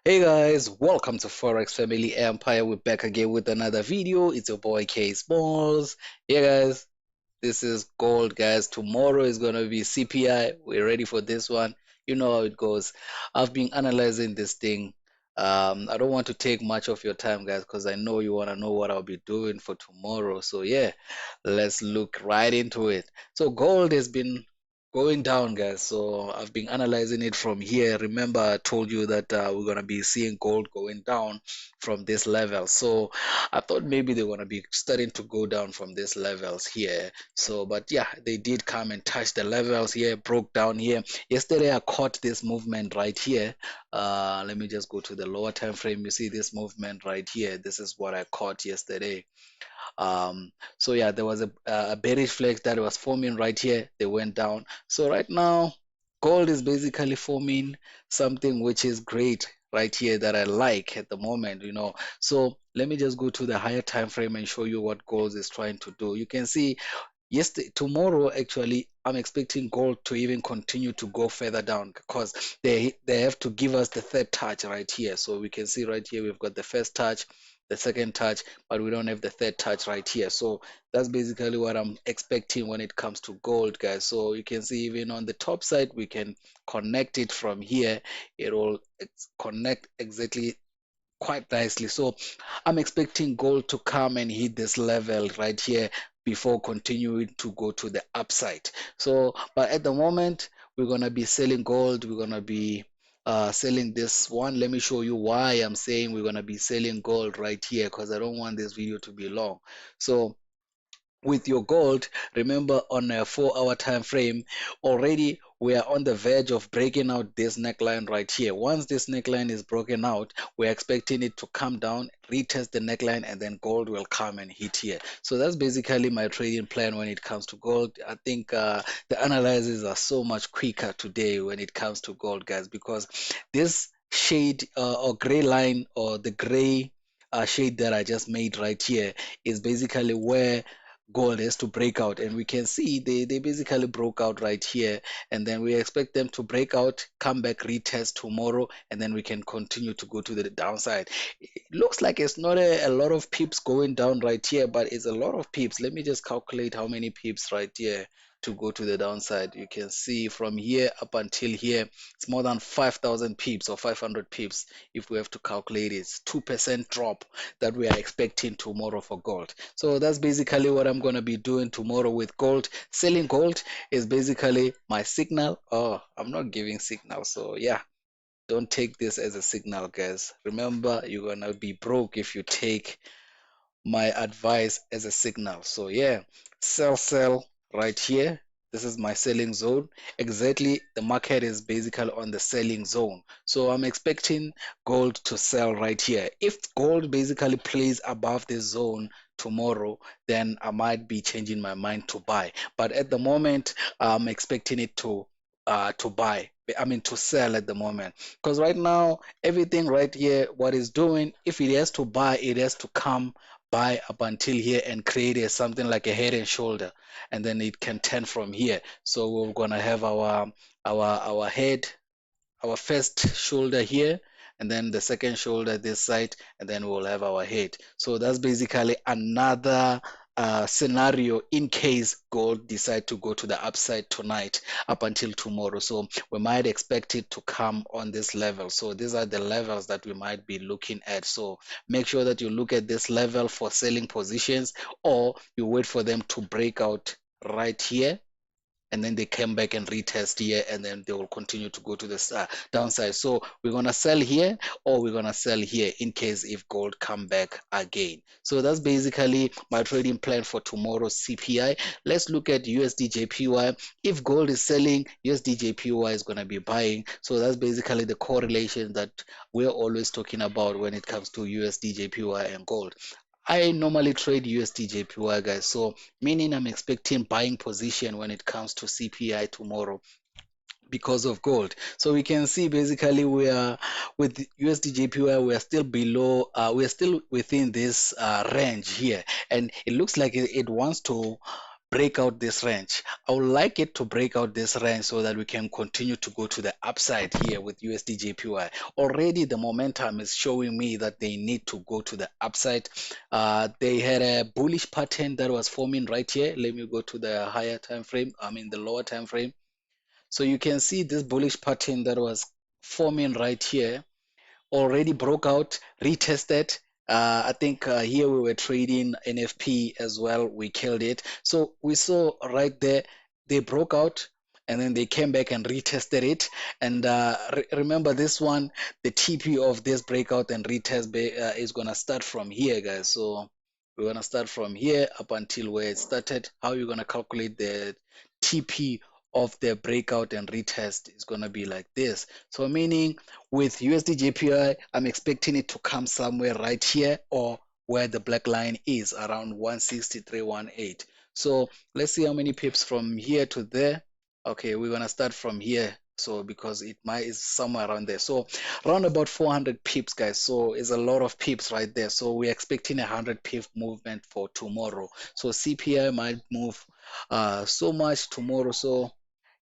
Hey guys, welcome to Forex Family Empire. We're back again with another video. It's your boy K Smalls. Hey guys, this is gold, guys. Tomorrow is gonna be CPI. We're ready for this one. You know how it goes. I've been analyzing this thing. I don't want to take much of your time, guys, because I know you wanna know what I'll be doing for tomorrow. So yeah, let's look right into it. So gold has been going down, guys. So I've been analyzing it from here. Remember, I told you that we're gonna be seeing gold going down from this level. So I thought maybe they're gonna be starting to go down from these levels here. So, but yeah, they did come and touch the levels here, broke down here. Yesterday, I caught this movement right here. Let me just go to the lower time frame. You see this movement right here. This is what I caught yesterday. So yeah, there was a bearish flag that was forming right here. They went down. So right now, gold is basically forming something which is great right here that I like at the moment, So let me just go to the higher time frame and show you what gold is trying to do. You can see tomorrow actually I'm expecting gold to even continue to go further down because they have to give us the third touch right here. So we can see right here we've got the first touch, the second touch, but we don't have the third touch right here. So that's basically what I'm expecting when it comes to gold, guys. So you can see even on the top side we can connect it from here. It will connect exactly quite nicely. So I'm expecting gold to come and hit this level right here before continuing to go to the upside. So, but at the moment, we're going to be selling gold. We're going to be selling this one. Let me show you why I'm saying we're going to be selling gold right here because I don't want this video to be long. So, with your gold, remember on a 4 hour time frame, already we are on the verge of breaking out this neckline right here. Once this neckline is broken out, we're expecting it to come down, retest the neckline, and then gold will come and hit here. So that's basically my trading plan when it comes to gold. I think the analyses are so much quicker today when it comes to gold, guys, because this shade or gray line or the gray shade that I just made right here is basically where gold has to break out, and we can see they basically broke out right here, and then we expect them to break out, come back, retest tomorrow, and then we can continue to go to the downside. It looks like it's not a lot of pips going down right here, but it's a lot of pips. Let me just calculate how many pips right here to go to the downside. You can see from here up until here it's more than 5,000 pips or 500 pips. If we have to calculate, it's 2% drop that we are expecting tomorrow for gold. So that's basically what I'm going to be doing tomorrow with gold. Selling gold is basically my signal. Oh, I'm not giving signal. So yeah, don't take this as a signal, guys. Remember, you're going to be broke if you take my advice as a signal. So yeah, sell right here. This is my selling zone. Exactly, the market is basically on the selling zone. So I'm expecting gold to sell right here. If gold basically plays above this zone tomorrow, then I might be changing my mind to buy. But at the moment, I'm expecting it to buy. I mean to sell at the moment, because right now everything right here, what is doing, if it has to buy, it has to come buy up until here and create something like a head and shoulder, and then it can turn from here. So we're gonna have our head, our first shoulder here, and then the second shoulder this side, and then we'll have our head. So that's basically another scenario in case gold decide to go to the upside tonight up until tomorrow. So we might expect it to come on this level. So these are the levels that we might be looking at. So make sure that you look at this level for selling positions, or you wait for them to break out right here, and then they came back and retest here, and then they will continue to go to the downside. So we're gonna sell here, or we're gonna sell here in case if gold come back again. So that's basically my trading plan for tomorrow's CPI. Let's look at USD JPY. If gold is selling, USD JPY is gonna be buying. So that's basically the correlation that we're always talking about when it comes to USD JPY and gold. I normally trade USD JPY, guys. So meaning I'm expecting buying position when it comes to CPI tomorrow because of gold. So we can see basically we are with USD JPY, we are still below, we are still within this range here, and it looks like it wants to break out this range. I would like it to break out this range so that we can continue to go to the upside here with USD JPY. Already the momentum is showing me that they need to go to the upside. They had a bullish pattern that was forming right here. Let me go to the higher time frame, I mean the lower time frame. So you can see this bullish pattern that was forming right here already broke out, retested. I think here we were trading NFP as well. We killed it. So we saw right there, they broke out and then they came back and retested it. And remember this one, the TP of this breakout and retest is going to start from here, guys. So we're going to start from here up until where it started. How you're going to calculate the TP of the breakout and retest is going to be like this. So meaning with USD JPY, I'm expecting it to come somewhere right here or where the black line is around 163.18. So let's see how many pips from here to there. Okay, we're gonna start from here. So because it might is somewhere around there. So around about 400 pips, guys. So it's a lot of pips right there. So we're expecting 100 pip movement for tomorrow. So CPI might move so much tomorrow. So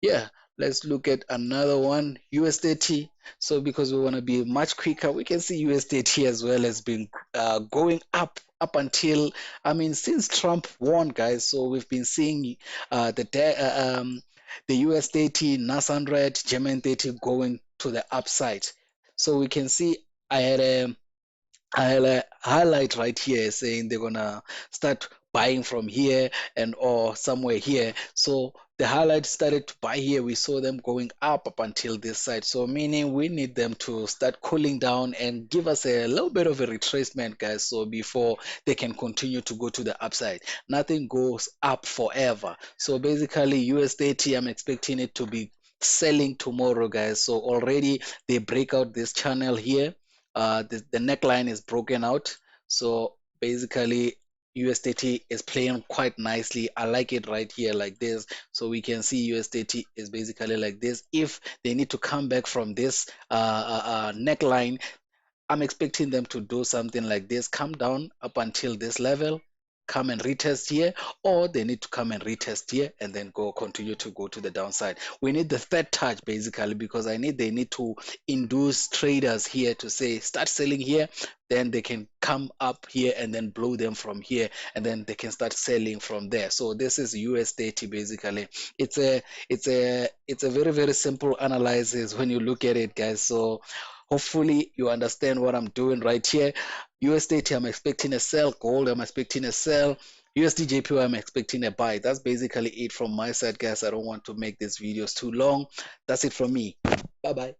yeah, let's look at another one, USDT. So because we want to be much quicker, we can see USDT as well has been going up until, I mean, since Trump won, guys. So we've been seeing the USDT, NAS 100, German 30 going to the upside. So we can see I had a highlight right here saying they're gonna start buying from here and or somewhere here. So the highlight started to buy here. We saw them going up until this side. So meaning we need them to start cooling down and give us a little bit of a retracement, guys. So before they can continue to go to the upside, nothing goes up forever. So basically USDT, I'm expecting it to be selling tomorrow, guys. So already they break out this channel here. The neckline is broken out. So basically USDT is playing quite nicely. I like it right here like this. So we can see USDT is basically like this. If they need to come back from this neckline, I'm expecting them to do something like this, come down up until this level, come and retest here, or they need to come and retest here and then go continue to go to the downside. We need the third touch basically because they need to induce traders here to say start selling here, then they can come up here and then blow them from here and then they can start selling from there. So this is USDT basically. It's a very very simple analysis when you look at it, guys. So hopefully you understand what I'm doing right here. USDT, I'm expecting a sell. Gold, I'm expecting a sell. USD JPY, I'm expecting a buy. That's basically it from my side, guys. I don't want to make these videos too long. That's it from me. Bye bye.